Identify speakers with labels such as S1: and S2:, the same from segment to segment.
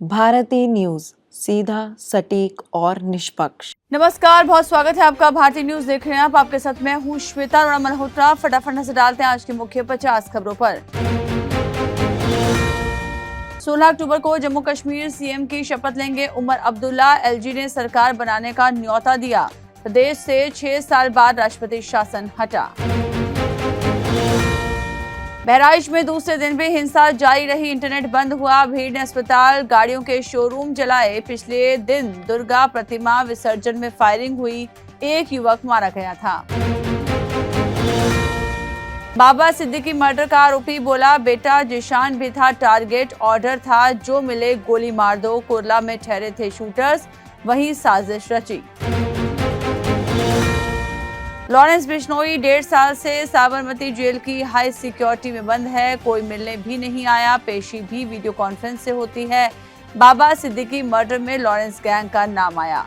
S1: Bharti news, सीधा, सटीक और निष्पक्ष।
S2: नमस्कार, बहुत स्वागत है आपका। भारतीय न्यूज देख रहे हैं आप। आपके साथ मैं हूं श्वेता अरोड़ा मल्होत्रा। फटाफट नजर डालते हैं आज की मुख्य 50 खबरों पर। 16 अक्टूबर को जम्मू कश्मीर सीएम की शपथ लेंगे उमर अब्दुल्ला। एलजी ने सरकार बनाने का न्योता दिया। प्रदेश से 6 साल बाद राष्ट्रपति शासन हटा। बहराइच में दूसरे दिन भी हिंसा जारी रही। इंटरनेट बंद हुआ। भीड़ ने अस्पताल, गाड़ियों के शोरूम जलाए। पिछले दिन दुर्गा प्रतिमा विसर्जन में फायरिंग हुई। एक युवक मारा गया था। बाबा सिद्दीकी मर्डर का आरोपी बोला, बेटा जिशान भी था टारगेट। ऑर्डर था जो मिले गोली मार दो। कुर्ला में ठहरे थे शूटर्स, वहीं साजिश रची। लॉरेंस बिश्नोई 1.5 साल से साबरमती जेल की हाई सिक्योरिटी में बंद है। कोई मिलने भी नहीं आया। पेशी भी वीडियो कॉन्फ्रेंस से होती है। बाबा सिद्दीकी मर्डर में लॉरेंस गैंग का नाम आया।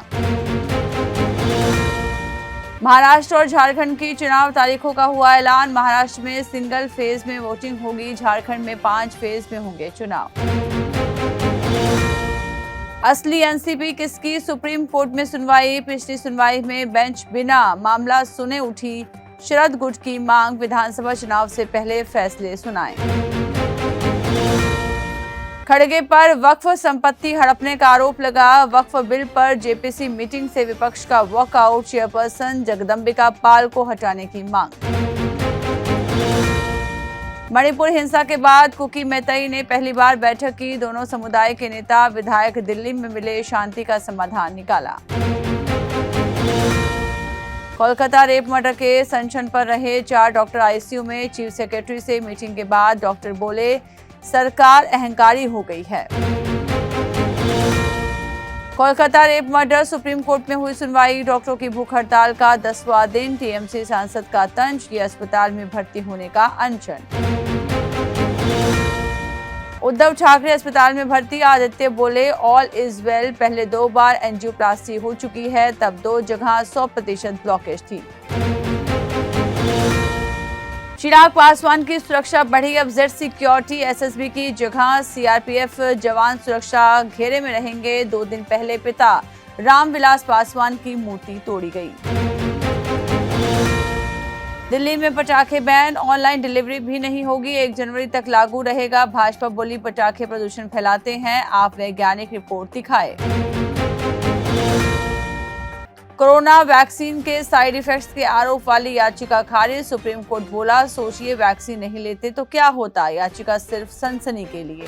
S2: महाराष्ट्र और झारखंड की चुनाव तारीखों का हुआ ऐलान। महाराष्ट्र में सिंगल फेज में वोटिंग होगी। झारखंड में 5 फेज में होंगे चुनाव। असली एनसीपी किसकी, सुप्रीम कोर्ट में सुनवाई। पिछली सुनवाई में बेंच बिना मामला सुने उठी। शरद गुट की मांग, विधानसभा चुनाव से पहले फैसले सुनाएं। खड़गे पर वक्फ संपत्ति हड़पने का आरोप लगा। वक्फ बिल पर जेपीसी मीटिंग से विपक्ष का वॉकआउट। चेयरपर्सन जगदम्बिका पाल को हटाने की मांग। मणिपुर हिंसा के बाद कुकी मेतई ने पहली बार बैठक की। दोनों समुदाय के नेता विधायक दिल्ली में मिले, शांति का समाधान निकाला। कोलकाता रेप मर्डर के सनसनी पर रहे 4 डॉक्टर आईसीयू में। चीफ सेक्रेटरी से मीटिंग के बाद डॉक्टर बोले, सरकार अहंकारी हो गई है। Kolkata rape murder, supreme court में हुई सुनवाई। डॉक्टरों की भूख हड़ताल का 10वां दिन। टीएमसी सांसद का तंज, ये अस्पताल में भर्ती होने का अनशन। उद्धव ठाकरे अस्पताल में भर्ती। आदित्य बोले, ऑल इज वेल। पहले 2 बार एंजियोप्लास्टी हो चुकी है, तब 2 जगह 100% ब्लॉकेज थी। चिराग पासवान की सुरक्षा बढ़ी। अब जेड सिक्योरिटी एसएसबी की जगह सीआरपीएफ जवान सुरक्षा घेरे में रहेंगे। 2 दिन पहले पिता रामविलास पासवान की मूर्ति तोड़ी गई। दिल्ली में पटाखे बैन, ऑनलाइन डिलीवरी भी नहीं होगी। 1 जनवरी तक लागू रहेगा। भाजपा बोली, पटाखे प्रदूषण फैलाते हैं, आप वैज्ञानिक रिपोर्ट दिखाए। कोरोना वैक्सीन के साइड इफेक्ट्स के आरोप वाली याचिका खारिज। सुप्रीम कोर्ट बोला, सोचिए वैक्सीन नहीं लेते तो क्या होता। याचिका सिर्फ सनसनी के लिए।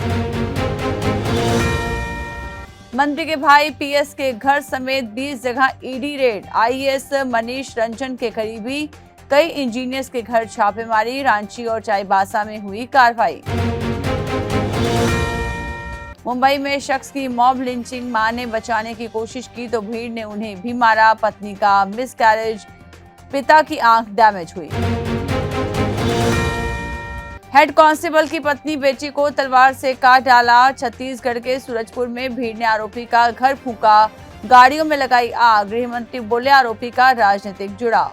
S2: मंत्री के भाई पीएस के घर समेत 20 जगह ED red. IAS Manish Ranjan के करीबी कई इंजीनियर्स के घर छापेमारी। रांची और चाईबासा में हुई कार्रवाई। मुंबई में शख्स की मॉब लिंचिंग। मां ने बचाने की कोशिश की तो भीड़ ने उन्हें भी मारा। पत्नी का मिसकैरेज, पिता की आंख डैमेज हुई। हेड कांस्टेबल की पत्नी बेटी को तलवार से काट डाला। छत्तीसगढ़ के सूरजपुर में भीड़ ने आरोपी का घर फूंका, गाड़ियों में लगाई आग। गृह मंत्री बोले, आरोपी का राजनीतिक जुड़ाव।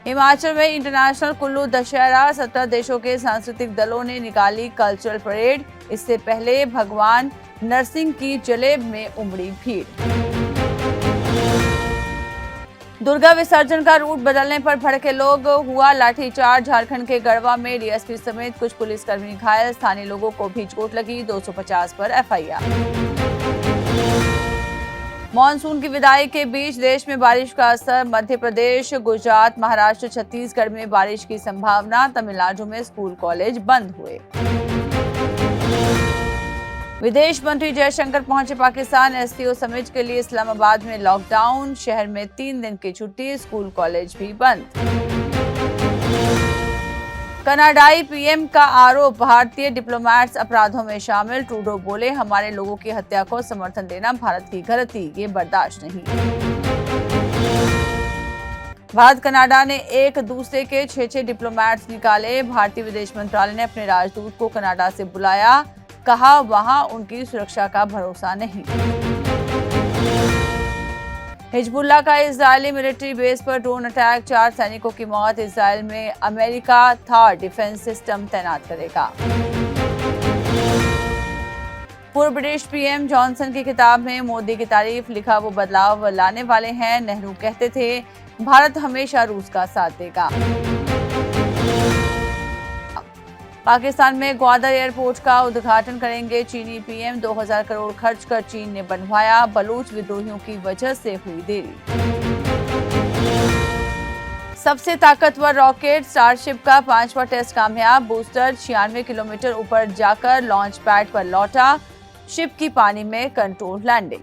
S2: हिमाचल में इंटरनेशनल कुल्लू दशहरा। 17 देशों के सांस्कृतिक दलों ने निकाली कल्चरल परेड। इससे पहले भगवान नरसिंह की जलेब में उमड़ी भीड़। दुर्गा विसर्जन का रूट बदलने पर भड़के लोग, हुआ लाठीचार्ज। झारखंड के गढ़वा में डीएसपी समेत कुछ पुलिसकर्मी घायल। स्थानीय लोगों को भी चोट लगी। 250 पर एफआईआर। मॉनसून की विदाई के बीच देश में बारिश का असर। मध्य प्रदेश, गुजरात, महाराष्ट्र, छत्तीसगढ़ में बारिश की संभावना। तमिलनाडु में स्कूल कॉलेज बंद हुए। विदेश मंत्री जयशंकर पहुंचे पाकिस्तान। एससीओ समिट के लिए इस्लामाबाद में लॉकडाउन। शहर में 3 दिन की छुट्टी। स्कूल कॉलेज भी बंद। कनाडाई पीएम का आरोप, भारतीय डिप्लोमेट्स अपराधों में शामिल। ट्रूडो बोले, हमारे लोगों की हत्या को समर्थन देना भारत की गलती, ये बर्दाश्त नहीं। भारत कनाडा ने एक दूसरे के 6 डिप्लोमेट्स निकाले। भारतीय विदेश मंत्रालय ने अपने राजदूत को कनाडा से बुलाया। कहा, वहां उनकी सुरक्षा का भरोसा नहीं। हिजबुल्लाह का इजरायली मिलिट्री बेस पर ड्रोन अटैक, 4 सैनिकों की मौत। इजरायल में अमेरिका थार डिफेंस सिस्टम तैनात करेगा। पूर्व ब्रिटिश पीएम जॉनसन की किताब में मोदी की तारीफ, लिखा वो बदलाव लाने वाले हैं। नेहरू कहते थे भारत हमेशा रूस का साथ देगा। पाकिस्तान में ग्वादर एयरपोर्ट का उद्घाटन करेंगे चीनी पीएम। 2000 करोड़ खर्च कर चीन ने बनवाया, बलूच विद्रोहियों की वजह से हुई देरी। सबसे ताकतवर रॉकेट स्टारशिप का 5वां टेस्ट कामयाब, बूस्टर 96 किलोमीटर ऊपर जाकर लॉन्च पैड पर लौटा, शिप की पानी में कंट्रोल लैंडिंग।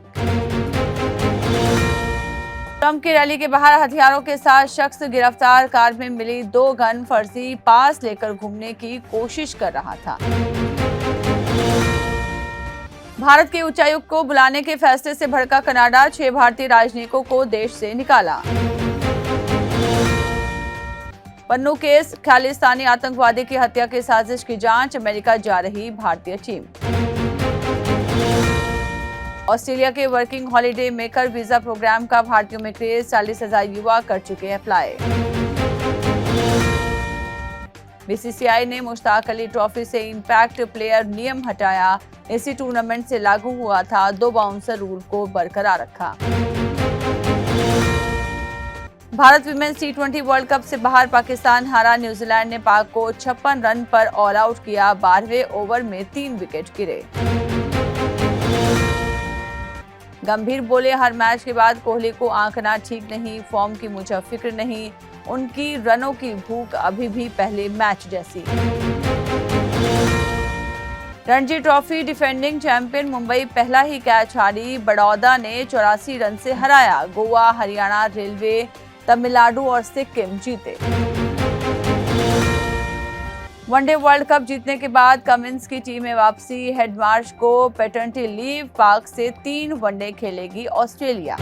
S2: ट्रंप की रैली के बाहर हथियारों के साथ शख्स गिरफ्तार, कार में मिली 2 गन, फर्जी पास लेकर घूमने की कोशिश कर रहा था। भारत के उच्चायुक्त को बुलाने के फैसले से भड़का कनाडा, 6 भारतीय राजनयिकों को देश से निकाला। पन्नू केस, खालिस्तानी आतंकवादी की हत्या की साजिश की जांच, अमेरिका जा रही भारतीय टीम। ऑस्ट्रेलिया के working holiday maker visa programme का भारतीयों में क्रेज, 40,000 युवा कर चुके हैं अप्लाई। बीसीसीआई ने मुश्ताक अली ट्रॉफी से इंपैक्ट प्लेयर नियम हटाया, इसी टूर्नामेंट से लागू हुआ था, 2 बाउंसर रूल को बरकरार रखा। भारत विमेंस टी20 वर्ल्ड कप से बाहर, पाकिस्तान हारा, न्यूजीलैंड ने पाक को 56 रन पर ऑल आउट किया, 12वें ओवर में 3 विकेट गिरे। गंभीर बोले हर मैच के बाद कोहली को आंकना ठीक नहीं, फॉर्म की मुझे फिक्र नहीं, उनकी रनों की भूख अभी भी पहले मैच जैसी। Ranji trophy defending champion Mumbai पहला ही कैच हारी, बड़ौदा ने 84 रन से हराया, गोवा, हरियाणा, रेलवे, तमिलनाडु और सिक्किम जीते। वनडे वर्ल्ड कप जीतने के बाद कमिंस की टीम में वापसी, हेड मार्च को पैटर्निटी लीव, पाक से 3 वनडे खेलेगी Australia.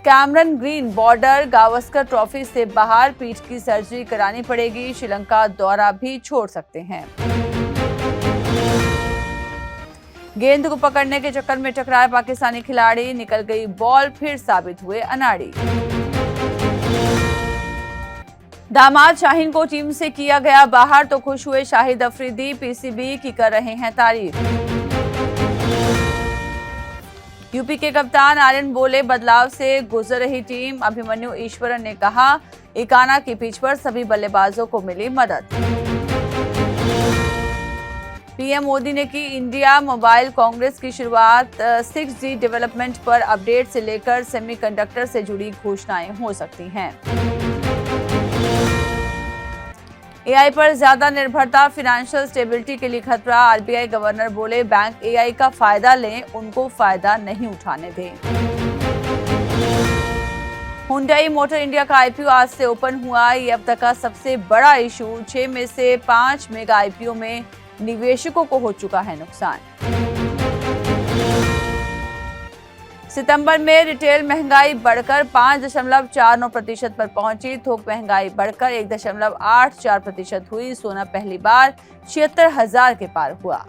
S2: Cameron green border Gavaskar trophy से बाहर, पीठ की सर्जरी करानी पड़ेगी, श्रीलंका दौरा भी छोड़ सकते हैं। गेंद को पकड़ने के चक्कर में टकराए पाकिस्तानी खिलाड़ी, निकल गई बॉल, फिर साबित हुए अनाड़ी। दामाद शाहीन को टीम से किया गया बाहर तो खुश हुए शाहिद अफरीदी, पीसीबी की कर रहे हैं तारीफ। यूपी के कप्तान आर्यन बोले बदलाव से गुजर रही टीम, अभिमन्यु ईश्वरन ने कहा इकाना की पिच पर सभी बल्लेबाजों को मिली मदद। पीएम मोदी ने की इंडिया मोबाइल कांग्रेस की शुरुआत, 6G डेवलपमेंट पर अपडेट से लेकर सेमीकंडक्टर से जुड़ी घोषणाएं हो सकती हैं। एआई पर ज्यादा निर्भरता फाइनेंशियल स्टेबिलिटी के लिए खतरा, आरबीआई गवर्नर बोले बैंक एआई का फायदा लें, उनको फायदा नहीं उठाने दें। हुंडई मोटर इंडिया का आईपीओ आज से ओपन हुआ, ये अब तक का सबसे बड़ा इशू, 6 में से 5 मेगा आईपीओ में निवेशकों को हो चुका है नुकसान। सितंबर में रिटेल महंगाई बढ़कर 5.49% पर पहुंची, थोक महंगाई बढ़कर 1.84% हुई, सोना पहली बार 76,000 के पार हुआ।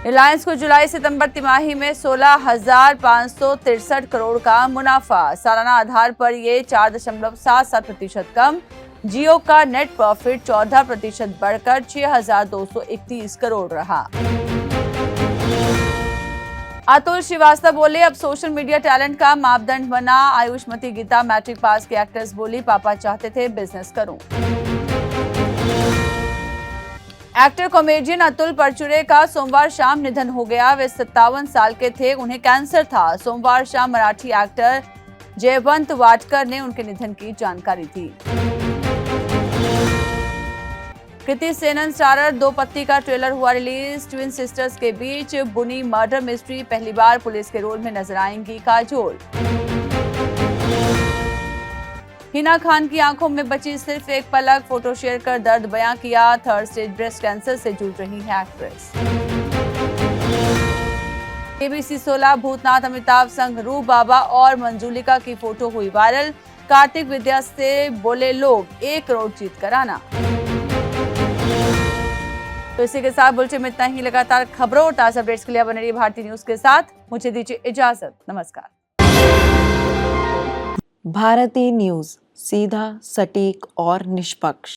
S2: रिलायंस को जुलाई सितंबर तिमाही में 16,563 करोड़ का मुनाफा, सालाना आधार पर ये 4.77% कम। जियो का नेट प्रॉफिट 14% बढ़कर 6,231 करोड़ रहा। अतुल श्रीवास्तव बोले अब सोशल मीडिया टैलेंट का मापदंड बना, आयुष्मती गीता मैट्रिक पास की एक्ट्रेस बोली पापा चाहते थे बिजनेस करूं। एक्टर कॉमेडियन अतुल परचुरे का सोमवार शाम निधन हो गया, वे 57 साल के थे, उन्हें कैंसर था। सोमवार शाम मराठी एक्टर जयवंत वाडकर ने उनके निधन की जानकारी दी। कृति सेनन स्टारर दो पत्ती का ट्रेलर हुआ रिलीज, ट्विन सिस्टर्स के बीच बुनी मर्डर मिस्ट्री, पहली बार पुलिस के रोल में नजर आएंगी काजोल। हिना खान की आंखों में बची सिर्फ एक पलक, फोटो शेयर कर दर्द बयां किया, 3rd स्टेज ब्रेस्ट कैंसर से जूझ रही है एक्ट्रेस। केबीसी 16 भूतनाथ अमिताभ संग रूप बाबा और मंजूलिका की फोटो हुई वायरल, कार्तिक विद्या से बोले लोग 1 करोड़ जीत कर आना। तो इसी के साथ बुलेटिन में इतना ही। लगातार खबरों और ताजा अपडेट्स के लिए बने रहिए भारतीय न्यूज के साथ। मुझे दीजिए इजाजत, नमस्कार।
S1: भारतीय न्यूज, सीधा, सटीक और निष्पक्ष।